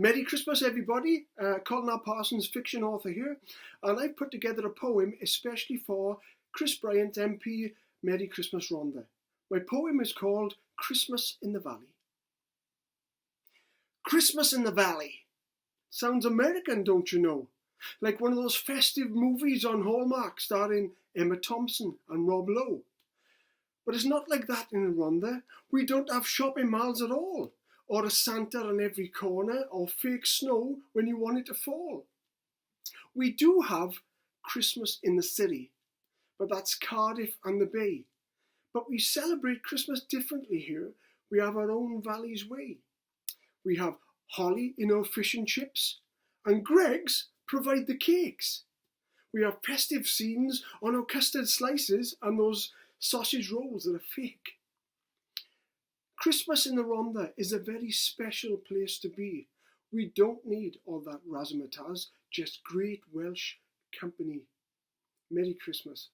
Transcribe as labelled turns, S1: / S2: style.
S1: Merry Christmas, everybody. Colin R. Parsons, fiction author here, and I've put together a poem especially for Chris Bryant MP. Merry Christmas, Rhondda. My poem is called Christmas in the Valley. Christmas in the Valley. Sounds American, don't you know? Like one of those festive movies on Hallmark starring Emma Thompson and Rob Lowe. But it's not like that in Rhondda. We don't have shopping malls at all, or a Santa on every corner, or fake snow when you want it to fall. We do have Christmas in the city, but that's Cardiff and the Bay. But we celebrate Christmas differently here. We have our own Valley's way. We have holly in our fish and chips, and Greggs provide the cakes. We have festive scenes on our custard slices and those sausage rolls that are fake. Christmas in the Rhondda is a very special place to be. We don't need all that razzmatazz, just great Welsh company. Merry Christmas.